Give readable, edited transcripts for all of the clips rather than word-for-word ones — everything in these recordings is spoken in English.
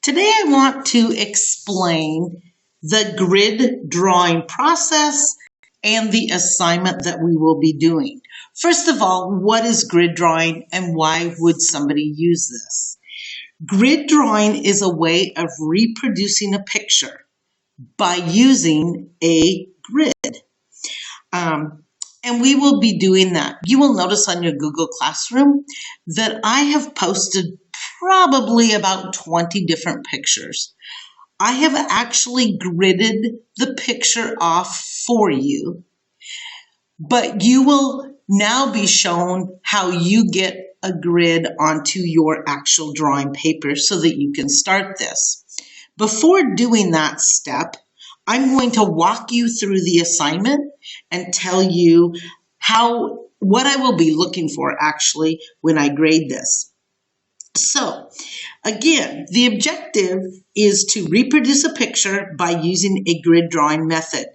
Today I want to explain the grid drawing process and the assignment that we will be doing. First of all, what is grid drawing and why would somebody use this? Grid drawing is a way of reproducing a picture by using a grid. And we will be doing that. You will notice on your Google Classroom that I have posted probably about 20 different pictures. I have actually gridded the picture off for you, but you will now be shown how you get a grid onto your actual drawing paper so that you can start this. Before doing that step, I'm going to walk you through the assignment and tell you what I will be looking for actually when I grade this. So again, the objective is to reproduce a picture by using a grid drawing method.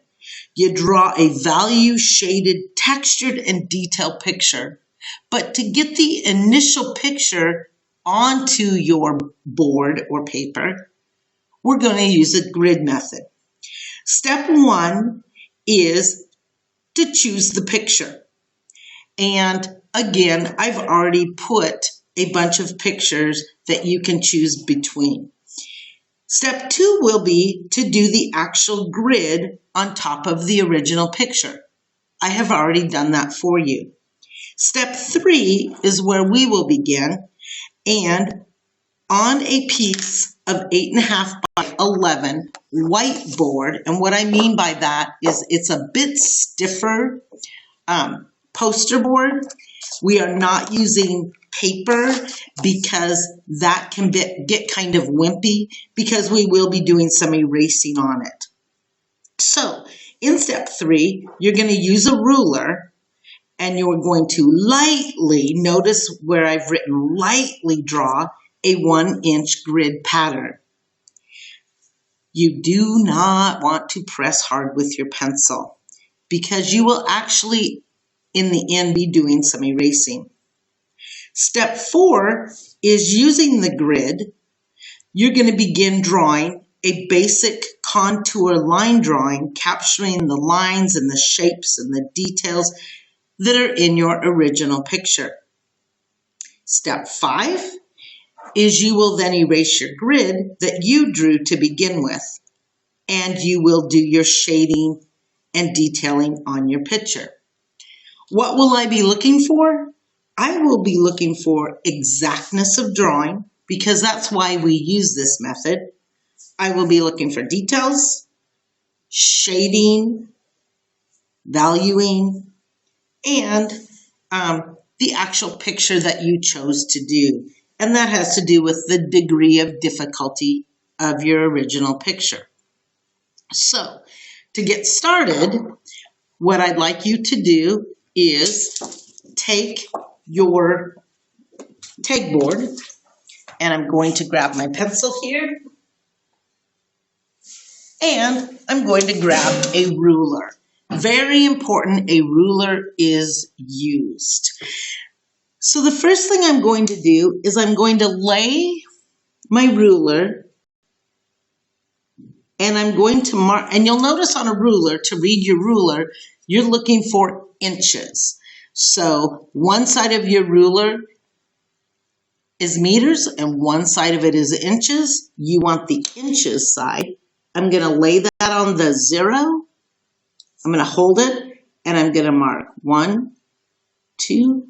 You draw a value shaded, textured, and detailed picture. But to get the initial picture onto your board or paper, we're going to use a grid method. Step one is to choose the picture. And again, I've already put a bunch of pictures that you can choose between. Step two will be to do the actual grid on top of the original picture. I have already done that for you. Step three is where we will begin, and on a piece of 8.5 by 11 whiteboard, and what I mean by that is it's a bit stiffer poster board. We are not using paper because that can get kind of wimpy because we will be doing some erasing on it. So in step three, you're going to use a ruler and you're going to lightly, notice where I've written lightly draw a 1-inch grid pattern. You do not want to press hard with your pencil because you will actually in the end be doing some erasing. Step four is using the grid. You're going to begin drawing a basic contour line drawing, capturing the lines and the shapes and the details that are in your original picture. Step five is you will then erase your grid that you drew to begin with, and you will do your shading and detailing on your picture. What will I be looking for? I will be looking for exactness of drawing because that's why we use this method. I will be looking for details, shading, valuing, and the actual picture that you chose to do. And that has to do with the degree of difficulty of your original picture. So to get started, what I'd like you to do is take your tag board, and I'm going to grab my pencil here, and I'm going to grab a ruler. Very important, a ruler is used. So the first thing I'm going to do is I'm going to lay my ruler, and I'm going to mark, and you'll notice on a ruler, to read your ruler, you're looking for inches. So one side of your ruler is meters and one side of it is inches. You want the inches side. I'm going to lay that on the 0. I'm going to hold it and I'm going to mark 1, 2,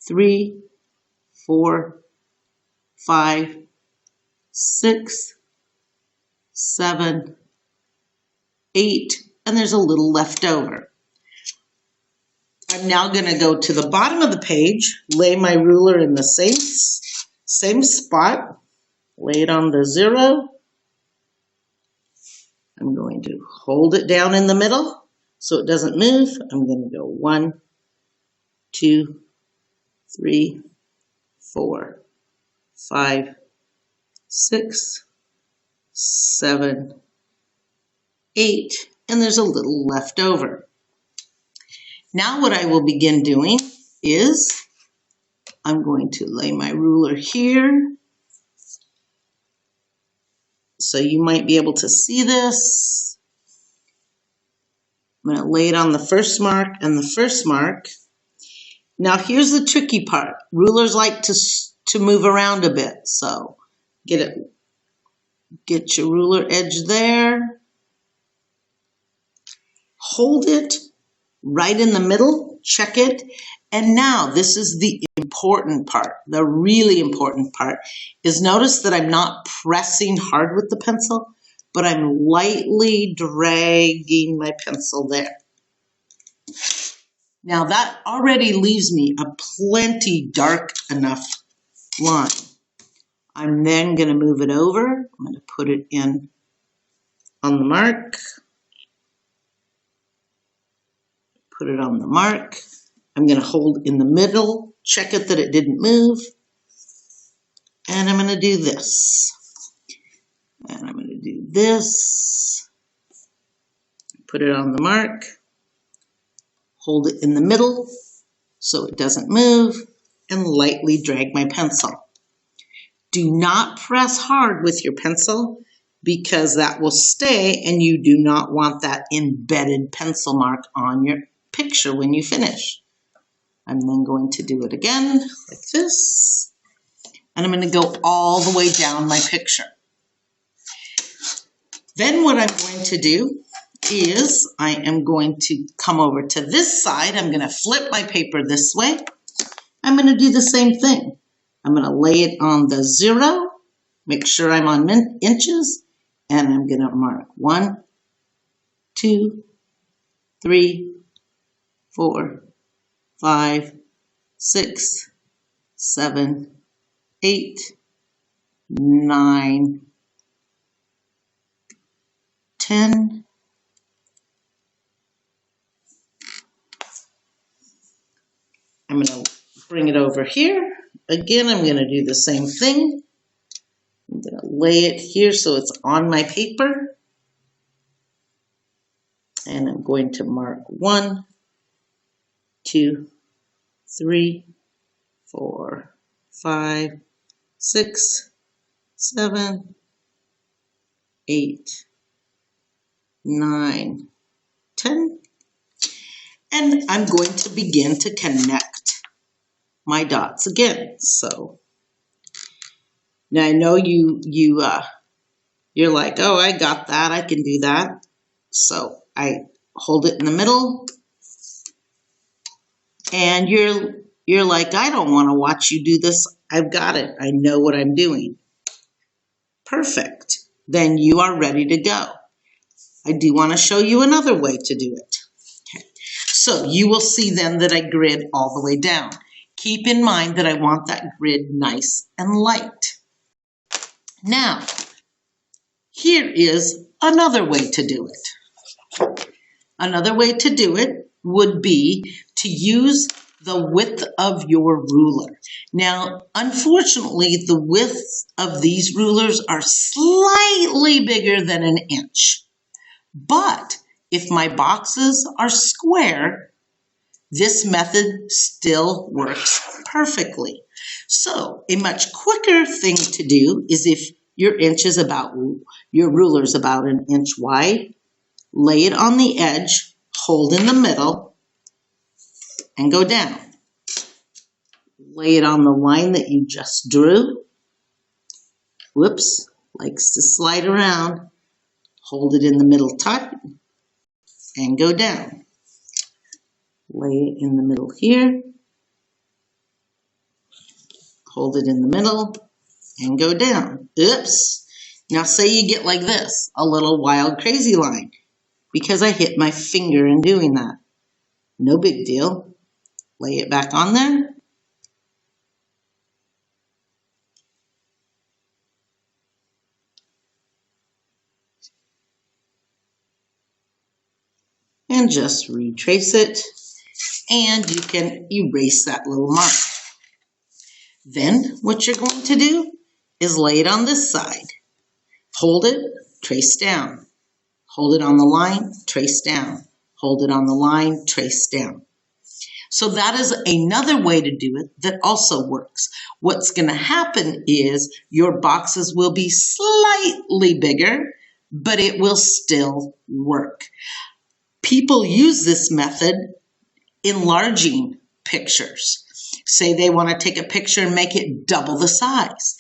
3, 4, 5, 6, 7, 8, and there's a little left over. I'm now going to go to the bottom of the page, lay my ruler in the same spot, lay it on the 0. I'm going to hold it down in the middle so it doesn't move. I'm going to go 1, 2, 3, 4, 5, 6, 7, 8, and there's a little left over. Now what I will begin doing is I'm going to lay my ruler here So you might be able to see this. I'm going to lay it on the first mark and the first mark. Now here's the tricky part. Rulers like to move around a bit, so get your ruler edge there. Hold it right in the middle, check it, and now this is the important part. The really important part is notice that I'm not pressing hard with the pencil, but I'm lightly dragging my pencil there. Now that already leaves me a plenty dark enough line. I'm then going to move it over. I'm going to put it in on the mark. Put it on the mark. I'm going to hold in the middle, check it that it didn't move. And I'm going to do this. And I'm going to do this. Put it on the mark. Hold it in the middle so it doesn't move, and lightly drag my pencil. Do not press hard with your pencil because that will stay and you do not want that embedded pencil mark on your picture when you finish. I'm then going to do it again like this, and I'm going to go all the way down my picture. Then what I'm going to do is I am going to come over to this side. I'm going to flip my paper this way. I'm going to do the same thing. I'm going to lay it on the 0, make sure I'm on inches, and I'm going to mark 1, 2, 3, 4, 5, 6, 7, 8, 9, 10, I'm going to bring it over here. Again, I'm going to do the same thing. I'm going to lay it here so it's on my paper. And I'm going to mark 1, 2, 3, 4, 5, 6, 7, 8, 9, 10. And I'm going to begin to connect my dots again. So now I know you're like, oh, I got that. I can do that. So I hold it in the middle, and you're like, I don't want to watch you do this. I've got it. I know what I'm doing. Perfect. Then you are ready to go. I do want to show you another way to do it. Okay. So you will see then that I grid all the way down. Keep in mind that I want that grid nice and light. Now, here is another way to do it. Another way to do it would be to use the width of your ruler. Now, unfortunately, the width of these rulers are slightly bigger than an inch. But if my boxes are square, this method still works perfectly. So a much quicker thing to do is if your ruler is about an inch wide, lay it on the edge, hold in the middle, and go down. Lay it on the line that you just drew. Whoops, likes to slide around. Hold it in the middle tight and go down. Lay it in the middle here. Hold it in the middle and go down. Oops. Now say you get like this, a little wild crazy line, because I hit my finger in doing that. No big deal. Lay it back on there. And just retrace it, and you can erase that little mark. Then what you're going to do is lay it on this side. Hold it, trace down. Hold it on the line, trace down. Hold it on the line, trace down. So that is another way to do it that also works. What's going to happen is your boxes will be slightly bigger, but it will still work. People use this method enlarging pictures. Say they want to take a picture and make it double the size.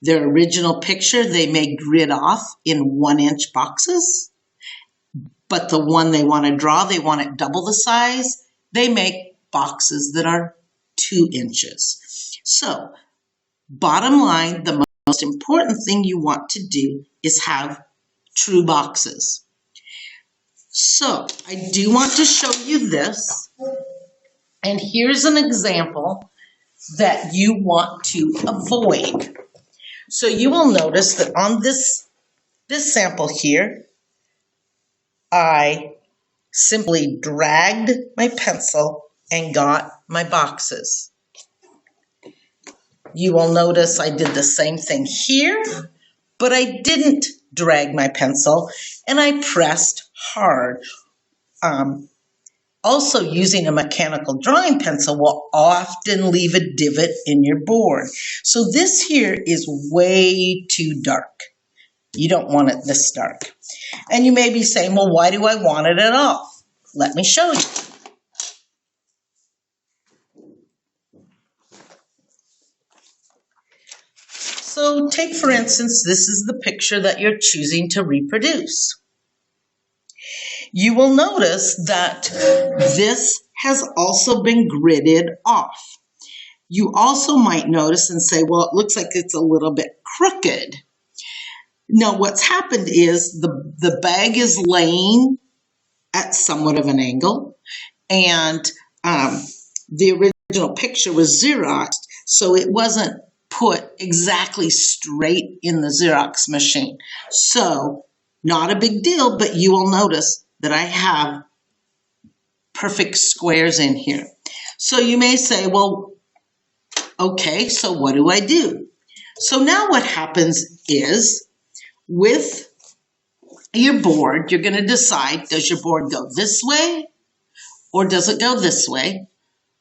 Their original picture, they may grid off in 1-inch boxes, but the one they want to draw, they want it double the size. They make boxes that are 2 inches. So, bottom line, the most important thing you want to do is have true boxes. So, I do want to show you this. And here's an example that you want to avoid. So you will notice that on this sample here, I simply dragged my pencil and got my boxes. You will notice I did the same thing here, but I didn't drag my pencil and I pressed hard. Also, using a mechanical drawing pencil will often leave a divot in your board. So this here is way too dark. You don't want it this dark. And you may be saying, well, why do I want it at all? Let me show you. So take, for instance, this is the picture that you're choosing to reproduce. You will notice that this has also been gridded off. You also might notice and say, well, it looks like it's a little bit crooked. Now, what's happened is the bag is laying at somewhat of an angle, and the original picture was Xeroxed, so it wasn't put exactly straight in the Xerox machine. So, not a big deal, but you will notice that I have perfect squares in here. So you may say, well, okay, so what do I do? So now what happens is, with your board, you're going to decide, does your board go this way or does it go this way?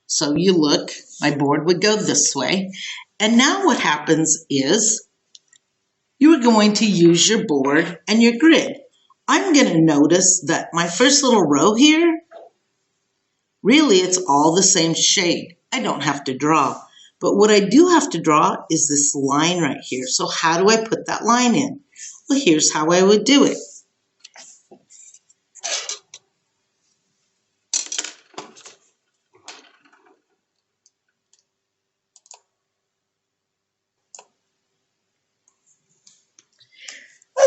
So you look, my board would go this way. And now what happens is, you're going to use your board and your grid. I'm going to notice that my first little row here, really it's all the same shade. I don't have to draw. But what I do have to draw is this line right here. So how do I put that line in? Well, here's how I would do it.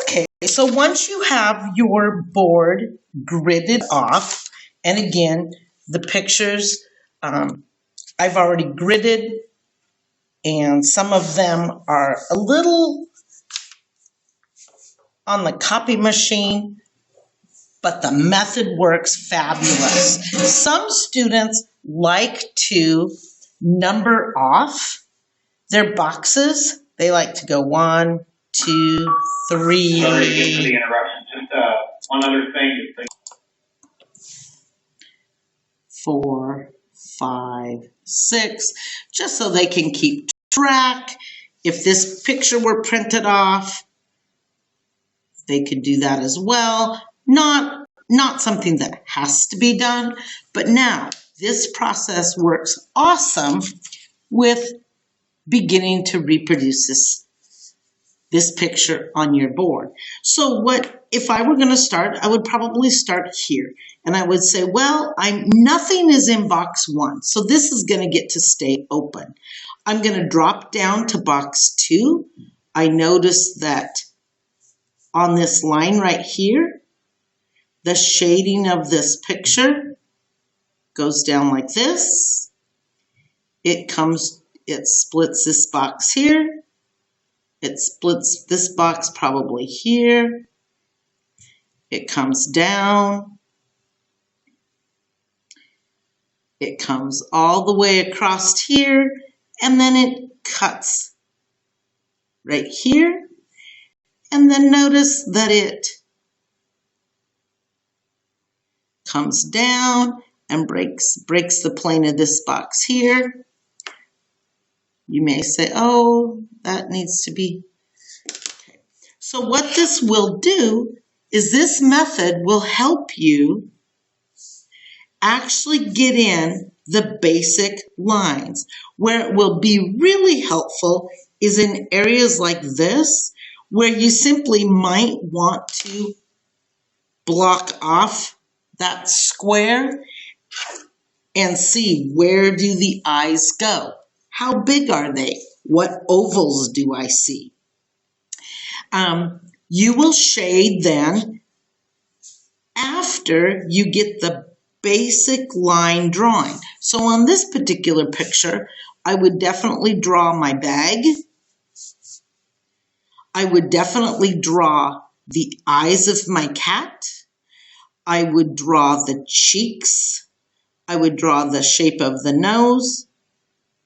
Okay, so once you have your board gridded off, and again, the pictures I've already gridded, and some of them are a little on the copy machine, but the method works fabulous. Some students like to number off their boxes. They like to go 1, 2, 3. Sorry again for the interruption. Just one other thing. 4, 5, 6, just so they can keep track. If this picture were printed off, they could do that as well. Not something that has to be done, but now this process works awesome with beginning to reproduce this picture on your board. So what if I were going to start, I would probably start here. And I would say, well, nothing is in box 1, so this is going to get to stay open. I'm going to drop down to box 2. I notice that on this line right here, the shading of this picture goes down like this. It splits this box here. It splits this box probably here. It comes down. It comes all the way across here, and then it cuts right here. And then notice that it comes down and breaks the plane of this box here. You may say, oh, that needs to be. Okay. So what this will do is this method will help you actually get in the basic lines. Where it will be really helpful is in areas like this, where you simply might want to block off that square and see, where do the eyes go? How big are they? What ovals do I see? You will shade then after you get the basic line drawing. So on this particular picture, I would definitely draw my bag. I would definitely draw the eyes of my cat. I would draw the cheeks. I would draw the shape of the nose,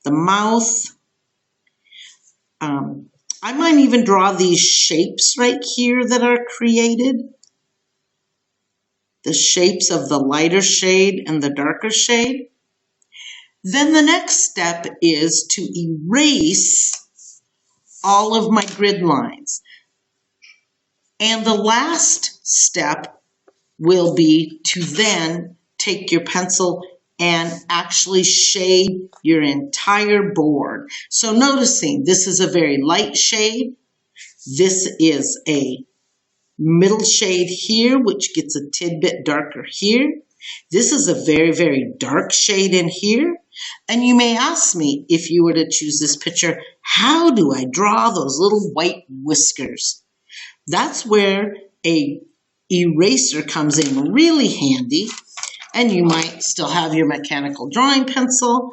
the mouth. I might even draw these shapes right here that are created. The shapes of the lighter shade and the darker shade. Then the next step is to erase all of my grid lines. And the last step will be to then take your pencil and actually shade your entire board. So noticing this is a very light shade. This is a middle shade here, which gets a tidbit darker here. This is a very, very dark shade in here. And you may ask me, if you were to choose this picture, how do I draw those little white whiskers? That's where a eraser comes in really handy. And you might still have your mechanical drawing pencil,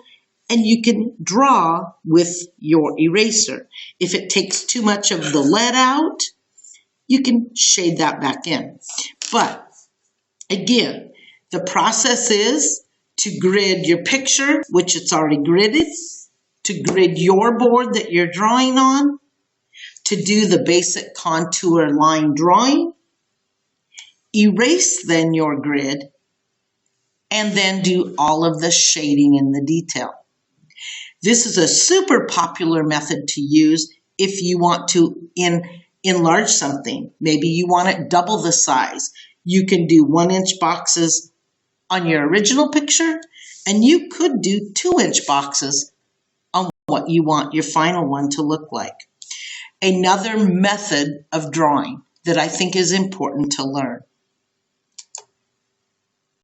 and you can draw with your eraser. If it takes too much of the lead out, you can shade that back in. But again, the process is to grid your picture, which it's already gridded, to grid your board that you're drawing on, to do the basic contour line drawing, erase then your grid, and then do all of the shading in the detail. This is a super popular method to use if you want to enlarge something. Maybe you want it double the size. You can do 1-inch boxes on your original picture, and you could do 2-inch boxes on what you want your final one to look like. Another method of drawing that I think is important to learn